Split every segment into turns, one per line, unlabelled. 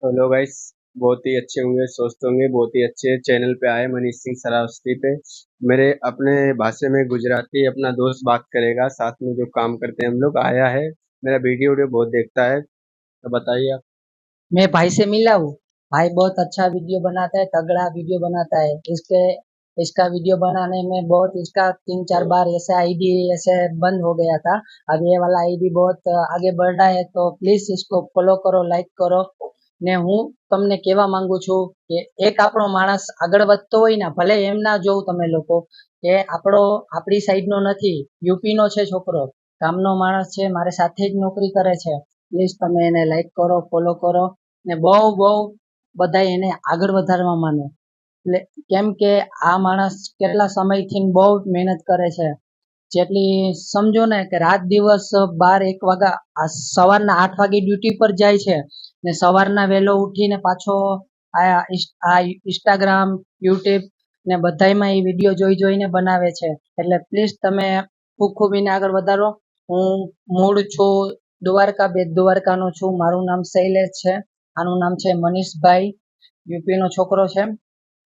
Hello guys. बहुत ही अच्छे होंगे, सोचते होंगे बहुत ही अच्छे चैनल पे आए मनीष सिंह सरावस्ती पे। मेरे अपने भाषा में गुजराती अपना दोस्त बात करेगा, साथ में जो काम करते हैं हम लोग आया है। मेरा वीडियो वीडियो बहुत देखता है, तो बताइए आप।
मैं भाई से मिला हूँ। भाई बहुत अच्छा वीडियो बनाता है, तगड़ा वीडियो बनाता है। इसका वीडियो बनाने में बहुत इसका 3-4 बार ऐसे आईडी ऐसे बंद हो गया था। अब ये वाला आईडी बहुत आगे बढ़ रहा है, तो प्लीज इसको फॉलो करो, लाइक करो। ने હું તમને કહેવા માંગુ છું કે એક આપણો માણસ આગળ વધતો હોય ને, ભલે એમ ના જોઉં તમે લોકો કે આપણી સાઈડનો નથી, યુપીનો છે છોકરો, ગામનો માણસ છે, મારી સાથે જ નોકરી કરે છે। પ્લીઝ તમે એને લાઈક કરો, ફોલો કરો ને બહુ બહુ બધા એને આગળ વધારવા માંડો। એટલે કેમ કે આ માણસ કેટલા સમયથી બહુ મહેનત કરે છે। જેટલી સમજો ને કે રાત દિવસ 12-1 વાગ્યા સવારના 8 વાગે ડ્યુટી પર જાય છે ને સવારના વહેલો ઉઠીને પાછો આ ઇન્સ્ટાગ્રામ, યુટ્યુબ ને બધાયમાં એ વિડીયો જોઈને બનાવે છે। એટલે પ્લીઝ તમે ખૂબ ખૂબ એને આગળ વધારો। હું મૂળ છું દ્વારકા, બેટ દ્વારકાનો છું। મારું નામ શૈલેષ છે, આનું નામ છે મનીષભાઈ, યુપીનો છોકરો છે।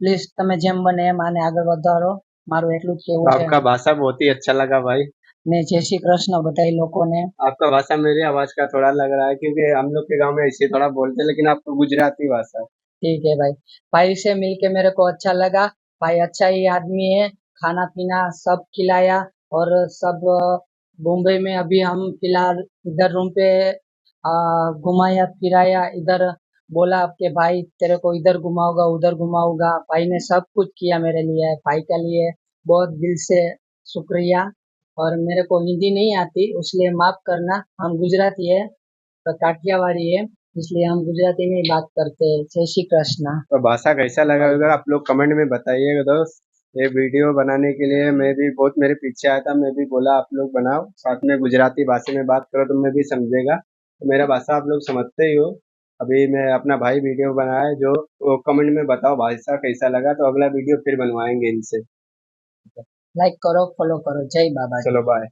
પ્લીઝ તમે જેમ બને એમ આને આગળ વધારો, મારું એટલું જ
तो
કહેવું છે।
आपका भाषा बहुत ही अच्छा लगा भाई।
ને જય શ્રી કૃષ્ણ બધાય લોકોને।
आपका भाषा मेरी आवाज का थोड़ा लग रहा है, क्योंकि हम लोग के गांव में ऐसे थोड़ा बोलते हैं, लेकिन आपको गुजराती भाषा है।
ठीक है भाई। भाई से मिलके मेरे को अच्छा लगा। भाई अच्छा ही आदमी है, खाना पीना सब खिलाया। और सब मुंबई में अभी हम फिलहाल इधर रूम पे घुमाया फिराया। इधर बोला कि भाई तेरे को इधर घुमाऊंगा उधर घुमाऊंगा। भाई ने सब कुछ किया मेरे लिए। भाई के लिए बहुत दिल से शुक्रिया। और मेरे को हिंदी नहीं आती, इसलिए माफ करना। हम गुजराती है, तो काठियावाड़ी है, इसलिए हम गुजराती में ही बात करते हैं। जय श्री कृष्ण।
तो भाषा कैसा लगा अगर आप लोग कमेंट में बताइएगा दोस्त। ये वीडियो बनाने के लिए मैं भी बहुत मेरे पीछे आया था, मैं भी बोला आप लोग बनाओ, साथ में गुजराती भाषा में बात करो तो मैं भी समझेगा। तो मेरा भाषा आप लोग समझते ही हो। अभी मैं अपना भाई वीडियो बनाया है, जो वो कमेंट में बताओ भाषा कैसा लगा, तो अगला वीडियो फिर बनवाएंगे इनसे।
लाइक करो, फॉलो करो। जय बाबा जी।
चलो बाय।